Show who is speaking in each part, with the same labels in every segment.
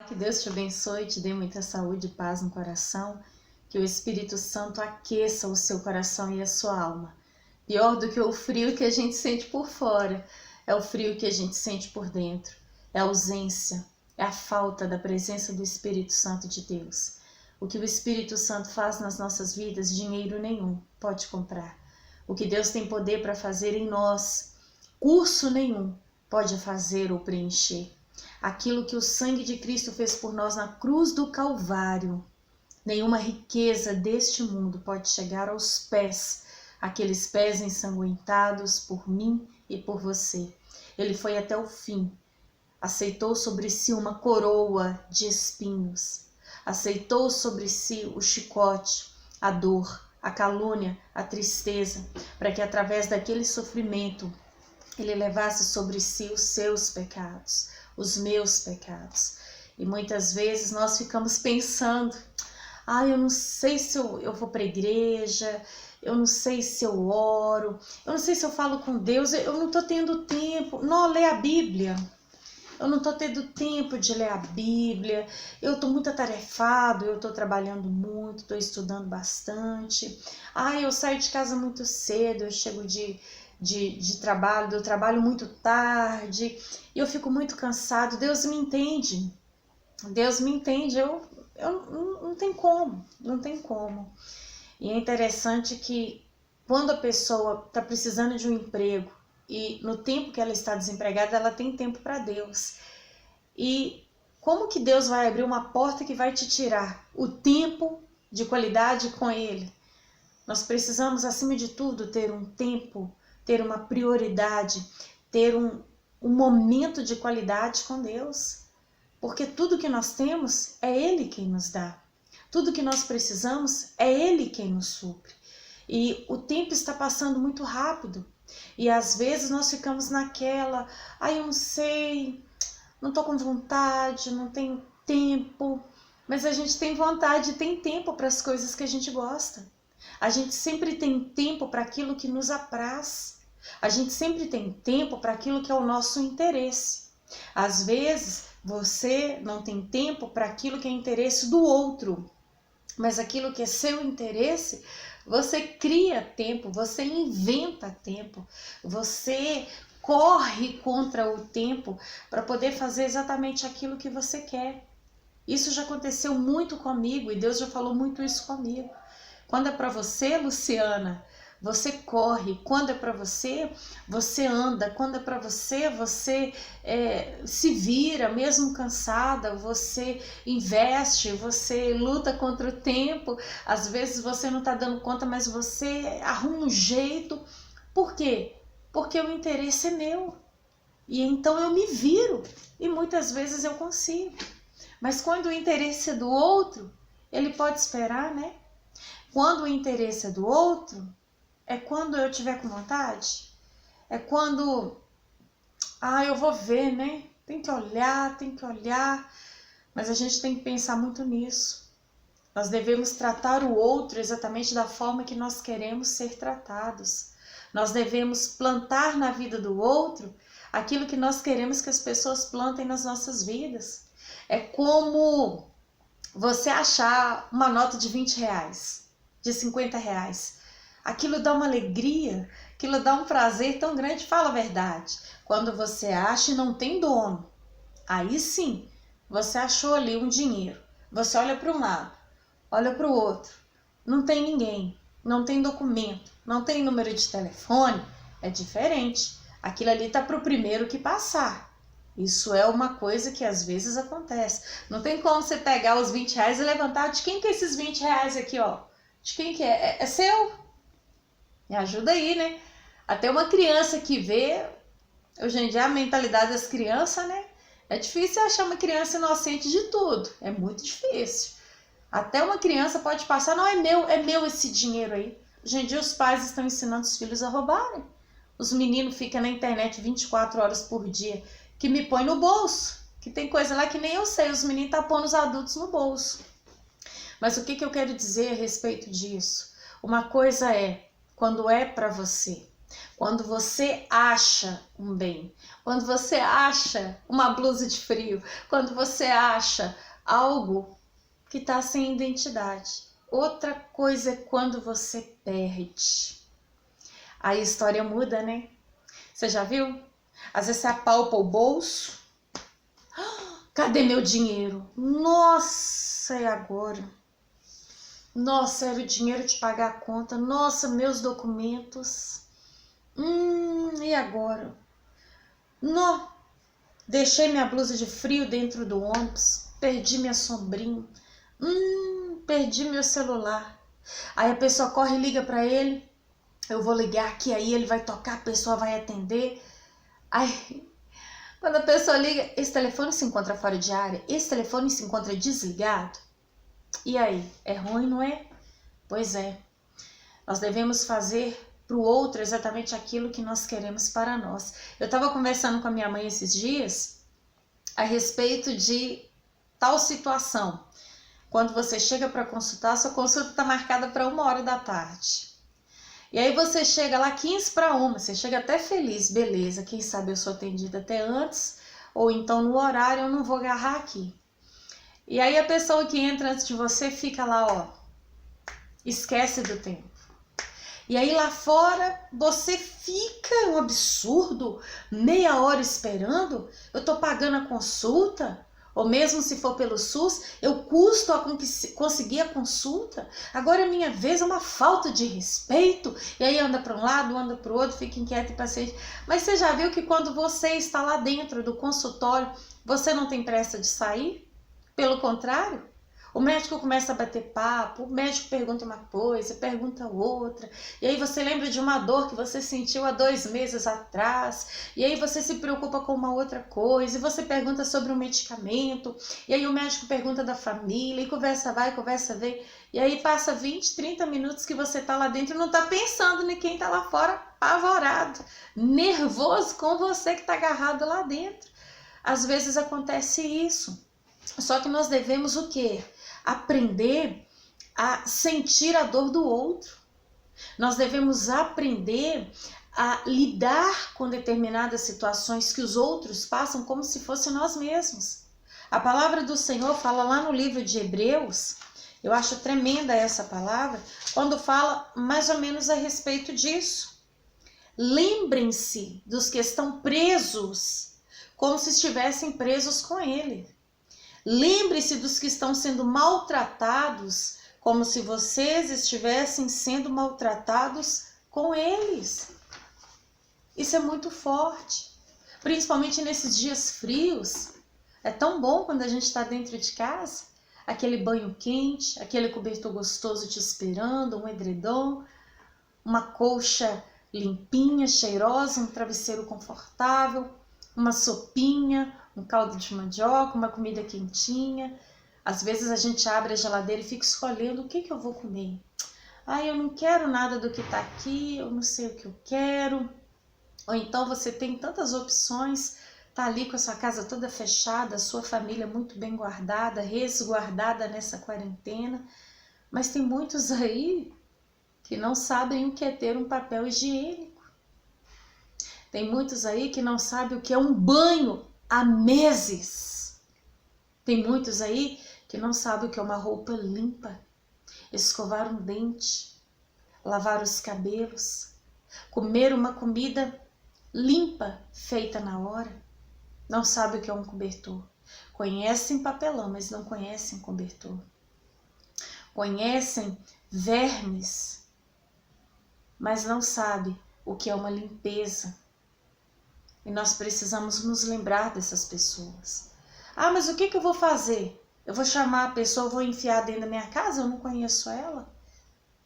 Speaker 1: Que Deus te abençoe, te dê muita saúde e paz no coração, que o Espírito Santo aqueça o seu coração e a sua alma. Pior do que o frio que a gente sente por fora, é o frio que a gente sente por dentro, é a ausência, é a falta da presença do Espírito Santo de Deus. O que o Espírito Santo faz nas nossas vidas, dinheiro nenhum pode comprar. O que Deus tem poder para fazer em nós, curso nenhum pode fazer ou preencher. Aquilo que o sangue de Cristo fez por nós na cruz do Calvário, nenhuma riqueza deste mundo pode chegar aos pés, aqueles pés ensanguentados por mim e por você. Ele foi até o fim, aceitou sobre si uma coroa de espinhos, aceitou sobre si o chicote, a dor, a calúnia, a tristeza, para que através daquele sofrimento ele levasse sobre si os seus pecados, os meus pecados. E muitas vezes nós ficamos pensando, eu não sei se eu vou para a igreja, eu não sei se eu oro, eu não sei se eu falo com Deus, eu não estou tendo tempo. Não, lê a Bíblia. Eu não estou tendo tempo de ler a Bíblia, eu estou muito atarefado, eu estou trabalhando muito, estou estudando bastante. Eu saio de casa muito cedo, eu chego de trabalho, eu trabalho muito tarde, e eu fico muito cansado. Deus me entende, eu não tem como. E é interessante que quando a pessoa está precisando de um emprego, e no tempo que ela está desempregada, ela tem tempo para Deus. E como que Deus vai abrir uma porta que vai te tirar o tempo de qualidade com Ele? Nós precisamos, acima de tudo, ter um tempo, ter uma prioridade, ter um momento de qualidade com Deus. Porque tudo que nós temos é Ele quem nos dá. Tudo que nós precisamos é Ele quem nos supre. E o tempo está passando muito rápido. E às vezes nós ficamos naquela, eu não sei, não estou com vontade, não tenho tempo. Mas a gente tem vontade, tem tempo para as coisas que a gente gosta. A gente sempre tem tempo para aquilo que nos apraz. A gente sempre tem tempo para aquilo que é o nosso interesse. Às vezes você não tem tempo para aquilo que é interesse do outro. Mas aquilo que é seu interesse, você cria tempo, você inventa tempo, você corre contra o tempo para poder fazer exatamente aquilo que você quer. Isso já aconteceu muito comigo e Deus já falou muito isso comigo. Quando é para você, Luciana, você corre. Quando é para você, você anda. Quando é para você, você se vira, mesmo cansada, você investe, você luta contra o tempo. Às vezes você não está dando conta, mas você arruma um jeito. Por quê? Porque o interesse é meu. E então eu me viro. E muitas vezes eu consigo. Mas quando o interesse é do outro, ele pode esperar, né? Quando o interesse é do outro, é quando eu tiver com vontade, é quando, eu vou ver, né? Tem que olhar, mas a gente tem que pensar muito nisso. Nós devemos tratar o outro exatamente da forma que nós queremos ser tratados. Nós devemos plantar na vida do outro aquilo que nós queremos que as pessoas plantem nas nossas vidas. É como você achar uma nota de R$20, de R$50. Aquilo dá uma alegria, aquilo dá um prazer tão grande. Fala a verdade. Quando você acha e não tem dono, aí sim, você achou ali um dinheiro. Você olha para um lado, olha para o outro, não tem ninguém, não tem documento, não tem número de telefone, é diferente. Aquilo ali está para o primeiro que passar. Isso é uma coisa que às vezes acontece. Não tem como você pegar os R$20 e levantar. De quem que é esses R$20 aqui, ó? De quem que é? É seu? Me ajuda aí, né? Até uma criança que vê, hoje em dia a mentalidade das crianças, né? É difícil achar uma criança inocente de tudo. É muito difícil. Até uma criança pode passar, não, é meu esse dinheiro aí. Hoje em dia os pais estão ensinando os filhos a roubarem. Os meninos ficam na internet 24 horas por dia, que me põe no bolso. Que tem coisa lá que nem eu sei, os meninos estão pondo os adultos no bolso. Mas o que eu quero dizer a respeito disso? Uma coisa é, quando é para você, Quando você acha um bem, quando você acha uma blusa de frio, quando você acha algo que está sem identidade. Outra coisa é quando você perde. Aí a história muda, né? Você já viu? Às vezes você apalpa o bolso. Cadê meu dinheiro? Nossa, e agora? Nossa, era o dinheiro de pagar a conta. Nossa, meus documentos. E agora? Não, deixei minha blusa de frio dentro do ônibus. Perdi minha sombrinha. Perdi meu celular. Aí a pessoa corre e liga para ele. Eu vou ligar aqui, aí ele vai tocar, a pessoa vai atender. Aí, quando a pessoa liga, esse telefone se encontra fora de área, esse telefone se encontra desligado. E aí, é ruim, não é? Pois é. Nós devemos fazer para o outro exatamente aquilo que nós queremos para nós. Eu estava conversando com a minha mãe esses dias a respeito de tal situação. Quando você chega para consultar, sua consulta está marcada para 1h da tarde. E aí você chega lá 1:45, você chega até feliz, beleza, quem sabe eu sou atendida até antes, ou então no horário eu não vou agarrar aqui. E aí a pessoa que entra antes de você fica lá, ó, esquece do tempo. E aí lá fora você fica um absurdo, meia hora esperando, eu tô pagando a consulta, ou mesmo se for pelo SUS, eu custo a conseguir a consulta, agora é minha vez, é uma falta de respeito, e aí anda para um lado, anda para o outro, fica inquieto e paciente. Mas você já viu que quando você está lá dentro do consultório, você não tem pressa de sair? Pelo contrário, o médico começa a bater papo, o médico pergunta uma coisa, pergunta outra, e aí você lembra de uma dor que você sentiu há 2 meses atrás, e aí você se preocupa com uma outra coisa, e você pergunta sobre um medicamento, e aí o médico pergunta da família, e conversa vai, conversa vem, e aí passa 20, 30 minutos que você tá lá dentro e não tá pensando em quem tá lá fora, apavorado, nervoso com você que tá agarrado lá dentro. Às vezes acontece isso, só que nós devemos o quê? Aprender a sentir a dor do outro. Nós devemos aprender a lidar com determinadas situações que os outros passam como se fossem nós mesmos. A palavra do Senhor fala lá no livro de Hebreus, eu acho tremenda essa palavra, quando fala mais ou menos a respeito disso. Lembrem-se dos que estão presos, como se estivessem presos com Ele. Lembre-se dos que estão sendo maltratados, como se vocês estivessem sendo maltratados com eles. Isso é muito forte, principalmente nesses dias frios. É tão bom quando a gente está dentro de casa, aquele banho quente, aquele cobertor gostoso te esperando, um edredom, uma colcha limpinha, cheirosa, um travesseiro confortável, uma sopinha, um caldo de mandioca, uma comida quentinha. Às vezes a gente abre a geladeira e fica escolhendo o que eu vou comer. Eu não quero nada do que está aqui, eu não sei o que eu quero. Ou então você tem tantas opções, tá ali com a sua casa toda fechada, a sua família muito bem guardada, resguardada nessa quarentena. Mas tem muitos aí que não sabem o que é ter um papel higiênico. Tem muitos aí que não sabem o que é um banho há meses. Tem muitos aí que não sabem o que é uma roupa limpa, escovar um dente, lavar os cabelos, comer uma comida limpa, feita na hora. Não sabe o que é um cobertor. Conhecem papelão, mas não conhecem cobertor. Conhecem vermes, mas não sabem o que é uma limpeza. E nós precisamos nos lembrar dessas pessoas. Mas o que eu vou fazer? Eu vou chamar a pessoa, vou enfiar dentro da minha casa? Eu não conheço ela?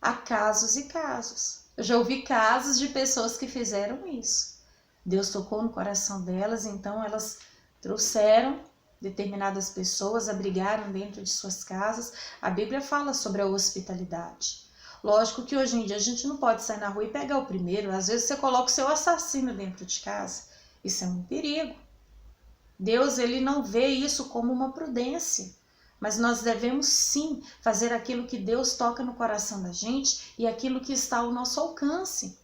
Speaker 1: Há casos e casos. Eu já ouvi casos de pessoas que fizeram isso. Deus tocou no coração delas, então elas trouxeram determinadas pessoas, abrigaram dentro de suas casas. A Bíblia fala sobre a hospitalidade. Lógico que hoje em dia a gente não pode sair na rua e pegar o primeiro. Às vezes você coloca o seu assassino dentro de casa. Isso é um perigo. Deus, ele não vê isso como uma prudência, mas nós devemos sim fazer aquilo que Deus toca no coração da gente e aquilo que está ao nosso alcance.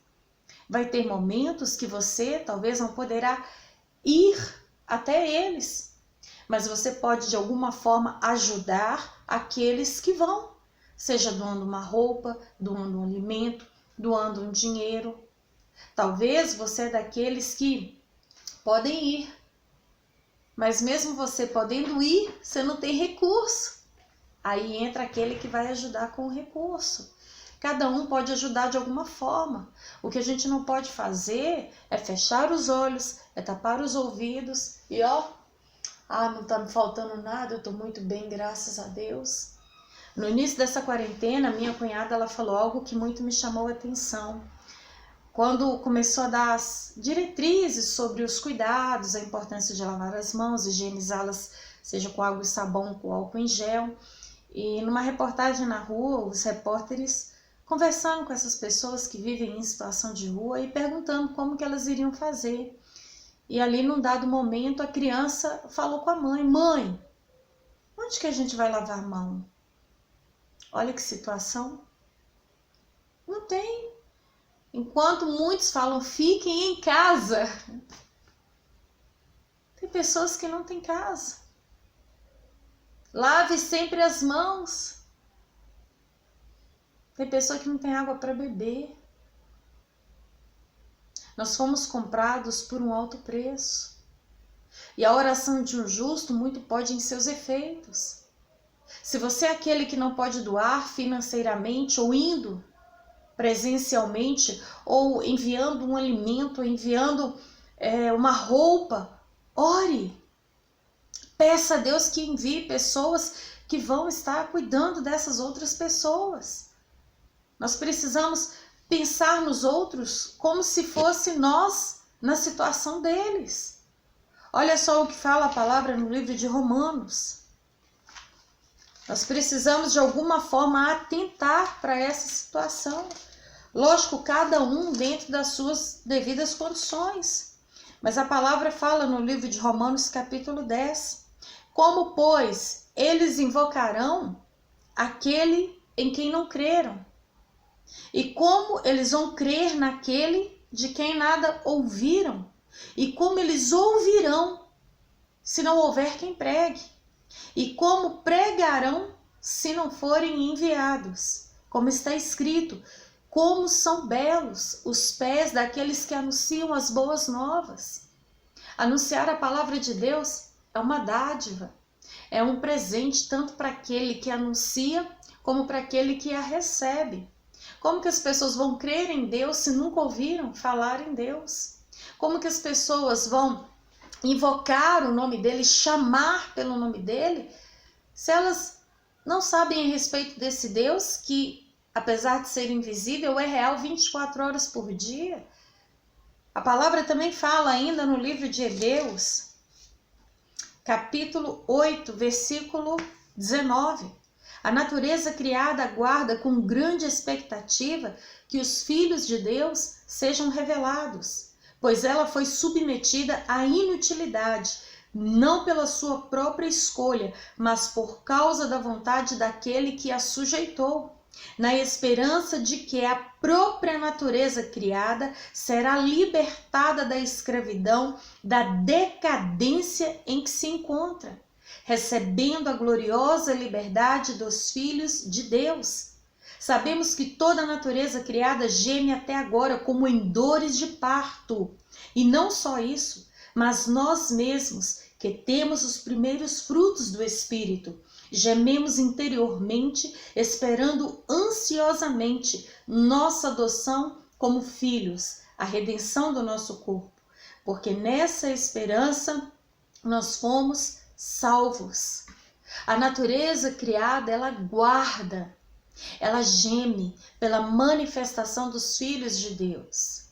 Speaker 1: Vai ter momentos que você talvez não poderá ir até eles, mas você pode de alguma forma ajudar aqueles que vão, seja doando uma roupa, doando um alimento, doando um dinheiro. Talvez você é daqueles que podem ir, mas mesmo você podendo ir, você não tem recurso. Aí entra aquele que vai ajudar com o recurso. Cada um pode ajudar de alguma forma. O que a gente não pode fazer é fechar os olhos, é tapar os ouvidos e não tá me faltando nada, eu tô muito bem, graças a Deus. No início dessa quarentena, minha cunhada ela falou algo que muito me chamou a atenção. Quando começou a dar as diretrizes sobre os cuidados, a importância de lavar as mãos, higienizá-las, seja com água e sabão, com álcool em gel. E numa reportagem na rua, os repórteres conversando com essas pessoas que vivem em situação de rua e perguntando como que elas iriam fazer. E ali, num dado momento, a criança falou com a mãe: mãe, onde que a gente vai lavar a mão? Olha que situação. Não tem. Enquanto muitos falam, fiquem em casa, tem pessoas que não têm casa. Lave sempre as mãos. Tem pessoa que não tem água para beber. Nós fomos comprados por um alto preço. E a oração de um justo muito pode em seus efeitos. Se você é aquele que não pode doar financeiramente ou indo presencialmente, ou enviando um alimento, enviando uma roupa, ore. Peça a Deus que envie pessoas que vão estar cuidando dessas outras pessoas. Nós precisamos pensar nos outros como se fosse nós na situação deles. Olha só o que fala a palavra no livro de Romanos. Nós precisamos de alguma forma atentar para essa situação. Lógico, cada um dentro das suas devidas condições. Mas a palavra fala no livro de Romanos capítulo 10. Como, pois, eles invocarão aquele em quem não creram? E como eles vão crer naquele de quem nada ouviram? E como eles ouvirão se não houver quem pregue? E como pregarão se não forem enviados? Como está escrito, como são belos os pés daqueles que anunciam as boas novas. Anunciar a palavra de Deus é uma dádiva, é um presente tanto para aquele que anuncia como para aquele que a recebe. Como que as pessoas vão crer em Deus se nunca ouviram falar em Deus? Como que as pessoas vão invocar o nome dele, chamar pelo nome dele, se elas não sabem a respeito desse Deus que, apesar de ser invisível, é real 24 horas por dia? A palavra também fala ainda no livro de Hebreus, capítulo 8, versículo 19. A natureza criada aguarda com grande expectativa que os filhos de Deus sejam revelados, pois ela foi submetida à inutilidade, não pela sua própria escolha, mas por causa da vontade daquele que a sujeitou, na esperança de que a própria natureza criada será libertada da escravidão, da decadência em que se encontra, recebendo a gloriosa liberdade dos filhos de Deus. Sabemos que toda a natureza criada geme até agora como em dores de parto. E não só isso, mas nós mesmos, que temos os primeiros frutos do Espírito, gememos interiormente, esperando ansiosamente nossa adoção como filhos, a redenção do nosso corpo. Porque nessa esperança nós fomos salvos. A natureza criada, ela guarda, ela geme pela manifestação dos filhos de Deus.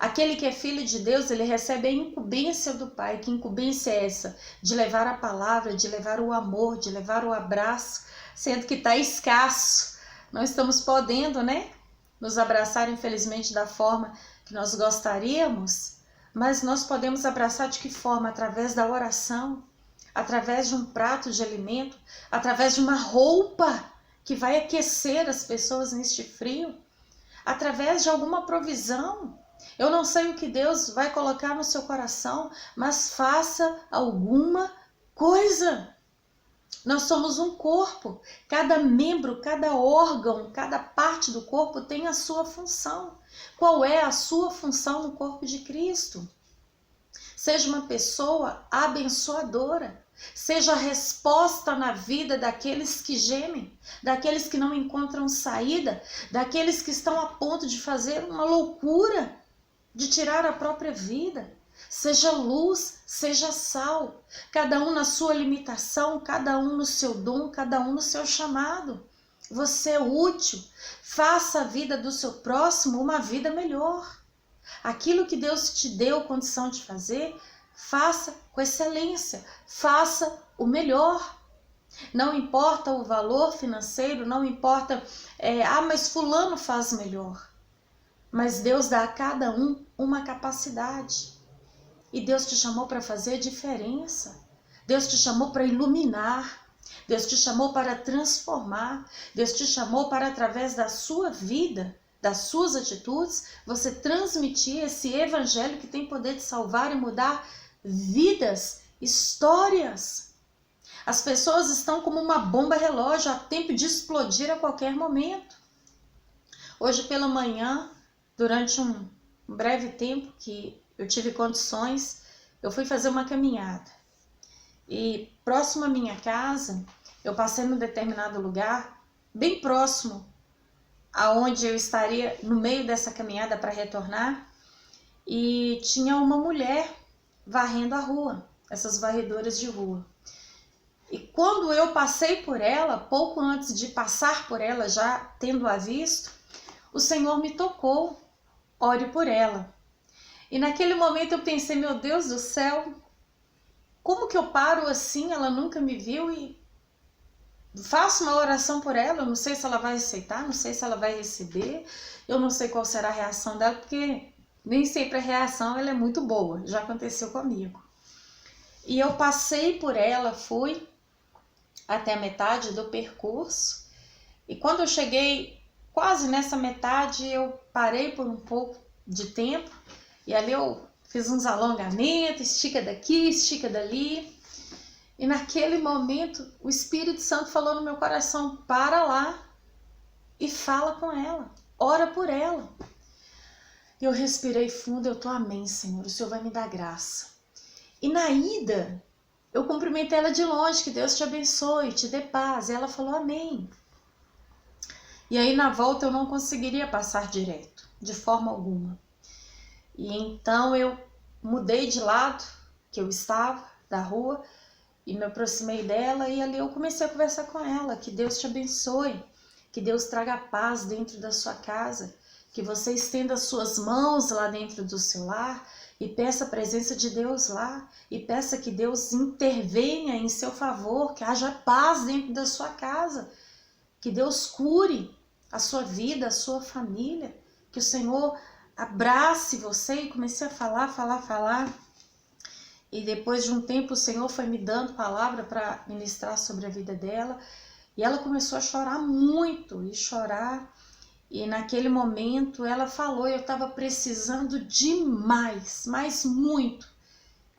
Speaker 1: Aquele que é filho de Deus, ele recebe a incumbência do Pai. Que incumbência é essa? De levar a palavra, de levar o amor, de levar o abraço, sendo que está escasso. Não estamos podendo, nos abraçar, infelizmente, da forma que nós gostaríamos, mas nós podemos abraçar de que forma? Através da oração, através de um prato de alimento, através de uma roupa que vai aquecer as pessoas neste frio, através de alguma provisão. Eu não sei o que Deus vai colocar no seu coração, mas faça alguma coisa. Nós somos um corpo. Cada membro, cada órgão, cada parte do corpo tem a sua função. Qual é a sua função no corpo de Cristo? Seja uma pessoa abençoadora. Seja a resposta na vida daqueles que gemem, daqueles que não encontram saída, daqueles que estão a ponto de fazer uma loucura, de tirar a própria vida. Seja luz, seja sal, cada um na sua limitação, cada um no seu dom, cada um no seu chamado. Você é útil, faça a vida do seu próximo uma vida melhor. Aquilo que Deus te deu condição de fazer, faça com excelência, faça o melhor. Não importa o valor financeiro, não importa, mas fulano faz melhor. Mas Deus dá a cada um uma capacidade. E Deus te chamou para fazer diferença. Deus te chamou para iluminar. Deus te chamou para transformar. Deus te chamou para, através da sua vida, das suas atitudes, você transmitir esse evangelho que tem poder de salvar e mudar vidas, histórias. As pessoas estão como uma bomba relógio, a tempo de explodir a qualquer momento. Hoje pela manhã, durante um breve tempo que eu tive condições, eu fui fazer uma caminhada. E próximo à minha casa, eu passei num determinado lugar, bem próximo aonde eu estaria no meio dessa caminhada para retornar, e tinha uma mulher varrendo a rua, essas varredoras de rua. E quando eu passei por ela, pouco antes de passar por ela, já tendo-a visto, o Senhor me tocou, ore por ela. E naquele momento eu pensei, meu Deus do céu, como que eu paro assim? Ela nunca me viu e faço uma oração por ela. Eu não sei se ela vai aceitar, não sei se ela vai receber, eu não sei qual será a reação dela, porque nem sempre a reação ela é muito boa, já aconteceu comigo. E eu passei por ela, fui até a metade do percurso, e quando eu cheguei quase nessa metade, eu parei por um pouco de tempo, e ali eu fiz uns alongamentos, estica daqui, estica dali. E naquele momento, o Espírito Santo falou no meu coração, para lá e fala com ela, ora por ela. E eu respirei fundo, eu tô amém, Senhor, o Senhor vai me dar graça. E na ida, eu cumprimentei ela de longe, que Deus te abençoe, te dê paz. E ela falou amém. E aí na volta eu não conseguiria passar direto, de forma alguma. E então eu mudei de lado que eu estava, da rua, e me aproximei dela e ali eu comecei a conversar com ela. Que Deus te abençoe, que Deus traga paz dentro da sua casa, que você estenda as suas mãos lá dentro do seu lar e peça a presença de Deus lá, e peça que Deus intervenha em seu favor, que haja paz dentro da sua casa, que Deus cure a sua vida, a sua família, que o Senhor abrace você. E comecei a falar. E depois de um tempo o Senhor foi me dando palavra para ministrar sobre a vida dela. E ela começou a chorar muito, e chorar. E naquele momento ela falou, eu estava precisando demais, mas muito.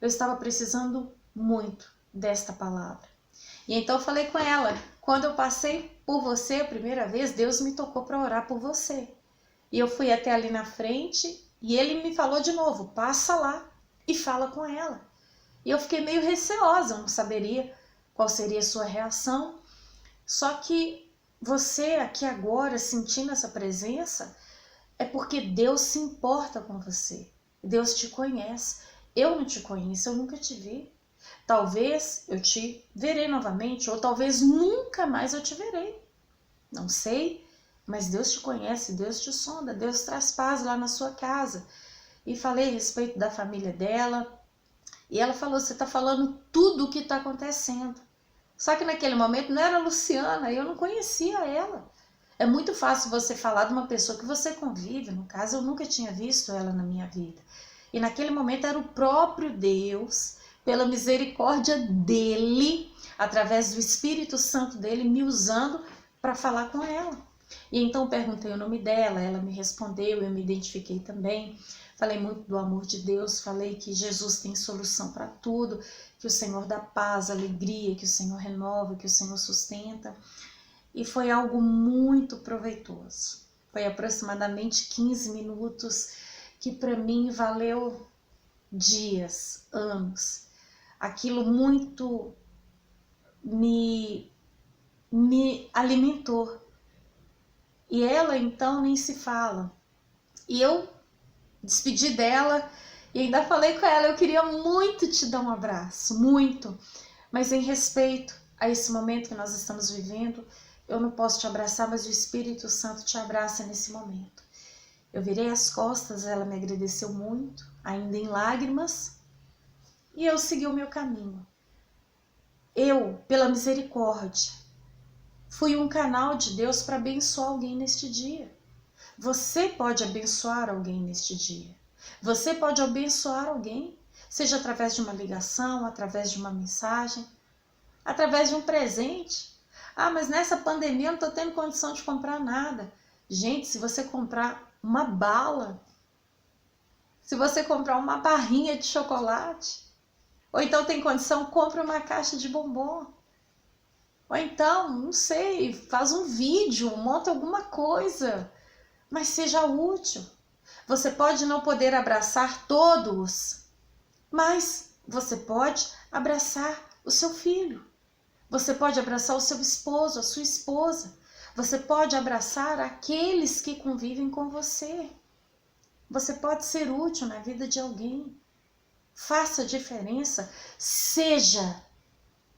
Speaker 1: Eu estava precisando muito desta palavra. E então eu falei com ela, quando eu passei por você a primeira vez, Deus me tocou para orar por você. E eu fui até ali na frente e ele me falou de novo, passa lá e fala com ela. E eu fiquei meio receosa, não saberia qual seria a sua reação. Só que você aqui agora, sentindo essa presença, é porque Deus se importa com você. Deus te conhece. Eu não te conheço, eu nunca te vi. Talvez eu te verei novamente, ou talvez nunca mais eu te verei. Não sei, mas Deus te conhece, Deus te sonda, Deus traz paz lá na sua casa. E falei a respeito da família dela, e ela falou, você está falando tudo o que está acontecendo. Só que naquele momento não era a Luciana, eu não conhecia ela. É muito fácil você falar de uma pessoa que você convive, no caso eu nunca tinha visto ela na minha vida. E naquele momento era o próprio Deus, pela misericórdia dele, através do Espírito Santo dele, me usando para falar com ela. E então perguntei o nome dela, ela me respondeu, eu me identifiquei também. Falei muito do amor de Deus, falei que Jesus tem solução para tudo, que o Senhor dá paz, alegria, que o Senhor renova, que o Senhor sustenta. E foi algo muito proveitoso. Foi aproximadamente 15 minutos que para mim valeu dias, anos. Aquilo muito me alimentou. E ela então nem se fala. E eu despedi dela e ainda falei com ela, eu queria muito te dar um abraço, muito. Mas em respeito a esse momento que nós estamos vivendo, eu não posso te abraçar, mas o Espírito Santo te abraça nesse momento. Eu virei as costas, ela me agradeceu muito, ainda em lágrimas, e eu segui o meu caminho. Eu, pela misericórdia, fui um canal de Deus para abençoar alguém neste dia. Você pode abençoar alguém neste dia. Você pode abençoar alguém, seja através de uma ligação, através de uma mensagem, através de um presente. Ah, mas nessa pandemia eu não estou tendo condição de comprar nada. Gente, se você comprar uma bala, se você comprar uma barrinha de chocolate, ou então tem condição, compra uma caixa de bombom. Ou então, não sei, faz um vídeo, monta alguma coisa, mas seja útil. Você pode não poder abraçar todos, mas você pode abraçar o seu filho. Você pode abraçar o seu esposo, a sua esposa. Você pode abraçar aqueles que convivem com você. Você pode ser útil na vida de alguém. Faça a diferença, seja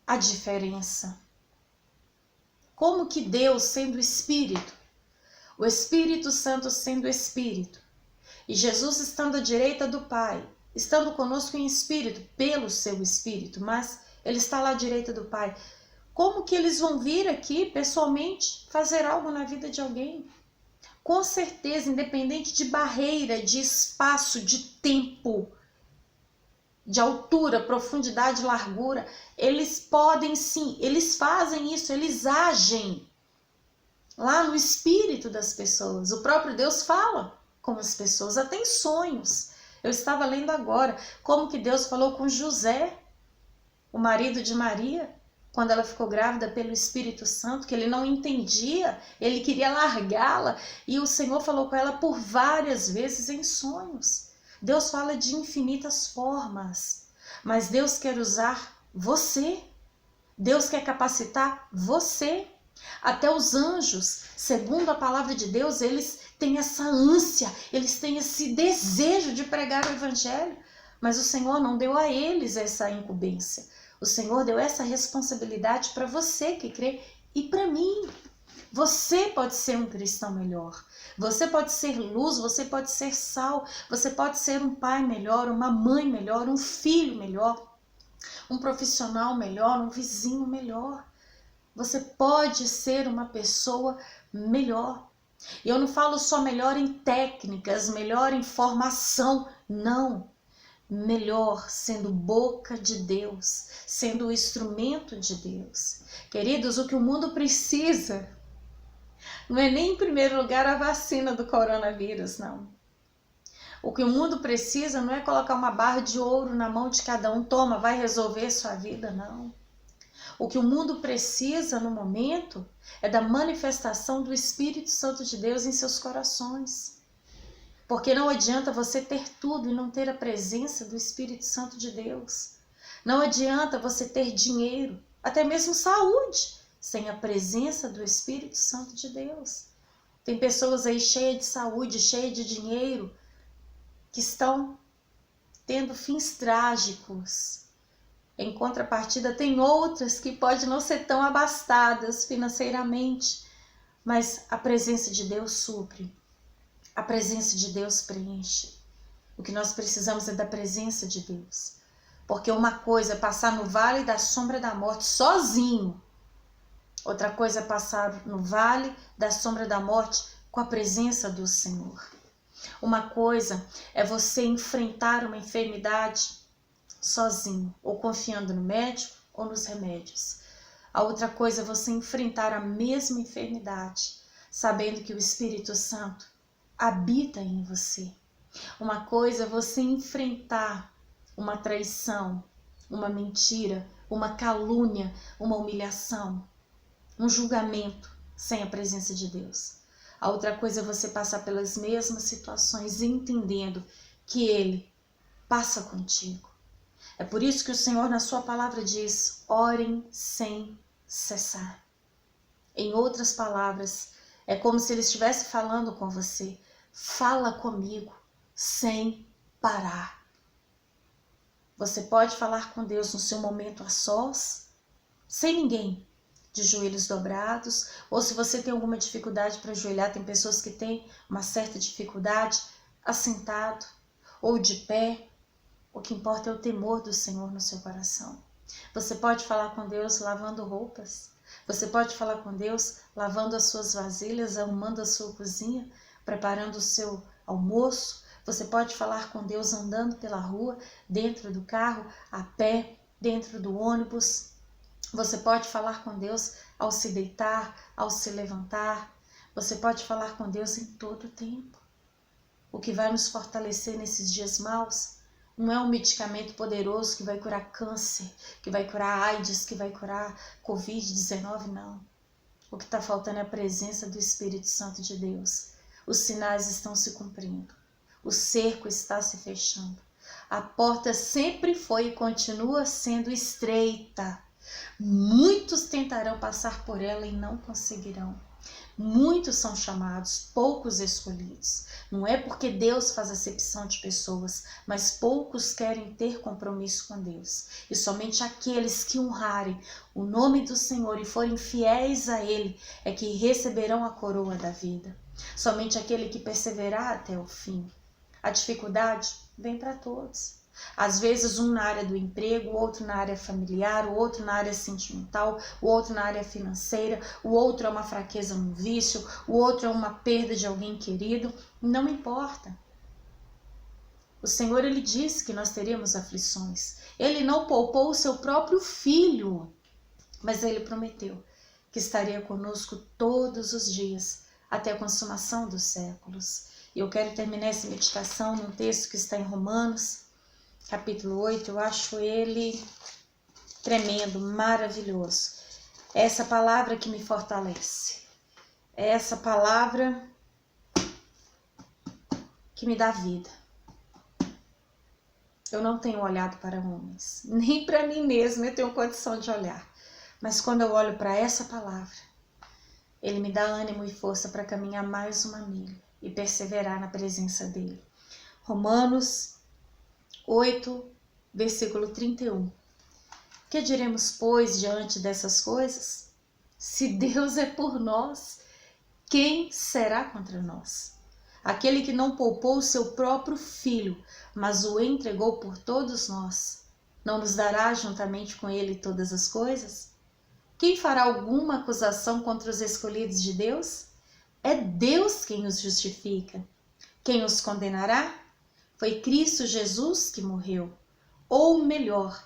Speaker 1: a diferença. Como que Deus, sendo Espírito, o Espírito Santo sendo Espírito, e Jesus estando à direita do Pai, estando conosco em Espírito, pelo seu Espírito, mas Ele está lá à direita do Pai, como que eles vão vir aqui, pessoalmente, fazer algo na vida de alguém? Com certeza, independente de barreira, de espaço, de tempo, de altura, profundidade, largura, eles podem sim, eles fazem isso, eles agem lá no espírito das pessoas. O próprio Deus fala com as pessoas, até em sonhos. Eu estava lendo agora como que Deus falou com José, o marido de Maria, quando ela ficou grávida pelo Espírito Santo, que ele não entendia, ele queria largá-la, e o Senhor falou com ela por várias vezes em sonhos. Deus fala de infinitas formas, mas Deus quer usar você. Deus quer capacitar você. Até os anjos, segundo a palavra de Deus, eles têm essa ânsia, eles têm esse desejo de pregar o evangelho, mas o Senhor não deu a eles essa incumbência. O Senhor deu essa responsabilidade para você que crê e para mim. Você pode ser um cristão melhor, você pode ser luz, você pode ser sal, você pode ser um pai melhor, uma mãe melhor, um filho melhor, um profissional melhor, um vizinho melhor. Você pode ser uma pessoa melhor. E eu não falo só melhor em técnicas, melhor em formação, não. Melhor sendo boca de Deus, sendo o instrumento de Deus. Queridos, o que o mundo precisa não é nem em primeiro lugar a vacina do coronavírus, não. O que o mundo precisa não é colocar uma barra de ouro na mão de cada um, toma, vai resolver sua vida, não. O que o mundo precisa no momento é da manifestação do Espírito Santo de Deus em seus corações. Porque não adianta você ter tudo e não ter a presença do Espírito Santo de Deus. Não adianta você ter dinheiro, até mesmo saúde, sem a presença do Espírito Santo de Deus. Tem pessoas aí cheias de saúde, cheias de dinheiro, que estão tendo fins trágicos. Em contrapartida, tem outras que podem não ser tão abastadas financeiramente, mas a presença de Deus supre, a presença de Deus preenche. O que nós precisamos é da presença de Deus, porque uma coisa é passar no vale da sombra da morte sozinho, outra coisa é passar no vale da sombra da morte com a presença do Senhor. Uma coisa é você enfrentar uma enfermidade sozinho, ou confiando no médico ou nos remédios. A outra coisa é você enfrentar a mesma enfermidade, sabendo que o Espírito Santo habita em você. Uma coisa é você enfrentar uma traição, uma mentira, uma calúnia, uma humilhação, um julgamento sem a presença de Deus. A outra coisa é você passar pelas mesmas situações entendendo que Ele passa contigo. É por isso que o Senhor na sua palavra diz: orem sem cessar. Em outras palavras, é como se Ele estivesse falando com você. Fala comigo sem parar. Você pode falar com Deus no seu momento a sós, sem ninguém, de joelhos dobrados, ou se você tem alguma dificuldade para ajoelhar, tem pessoas que têm uma certa dificuldade, assentado ou de pé. O que importa é o temor do Senhor no seu coração. Você pode falar com Deus lavando roupas. Você pode falar com Deus lavando as suas vasilhas, arrumando a sua cozinha, preparando o seu almoço. Você pode falar com Deus andando pela rua, dentro do carro, a pé, dentro do ônibus. Você pode falar com Deus ao se deitar, ao se levantar. Você pode falar com Deus em todo o tempo. O que vai nos fortalecer nesses dias maus não é um medicamento poderoso que vai curar câncer, que vai curar AIDS, que vai curar Covid-19, não. O que está faltando é a presença do Espírito Santo de Deus. Os sinais estão se cumprindo. O cerco está se fechando. A porta sempre foi e continua sendo estreita. Muitos tentarão passar por ela e não conseguirão. Muitos são chamados, poucos escolhidos. Não é porque Deus faz acepção de pessoas, mas poucos querem ter compromisso com Deus. E somente aqueles que honrarem o nome do Senhor e forem fiéis a Ele é que receberão a coroa da vida. Somente aquele que perseverar até o fim. A dificuldade vem para todos. Às vezes um na área do emprego, o outro na área familiar, o outro na área sentimental, o outro na área financeira, o outro é uma fraqueza no vício, o outro é uma perda de alguém querido, não importa. O Senhor, Ele disse que nós teríamos aflições. Ele não poupou o seu próprio filho, mas Ele prometeu que estaria conosco todos os dias, até a consumação dos séculos. E eu quero terminar essa meditação num texto que está em Romanos, capítulo 8, eu acho ele tremendo, maravilhoso. É essa palavra que me fortalece. É essa palavra que me dá vida. Eu não tenho olhado para homens, nem para mim mesma eu tenho condição de olhar. Mas quando eu olho para essa palavra, Ele me dá ânimo e força para caminhar mais uma milha e perseverar na presença dEle. Romanos 8, versículo 31. Que diremos, pois, diante dessas coisas? Se Deus é por nós, quem será contra nós? Aquele que não poupou o seu próprio filho, mas o entregou por todos nós, não nos dará juntamente com ele todas as coisas? Quem fará alguma acusação contra os escolhidos de Deus? É Deus quem os justifica. Quem os condenará? Foi Cristo Jesus que morreu, ou melhor,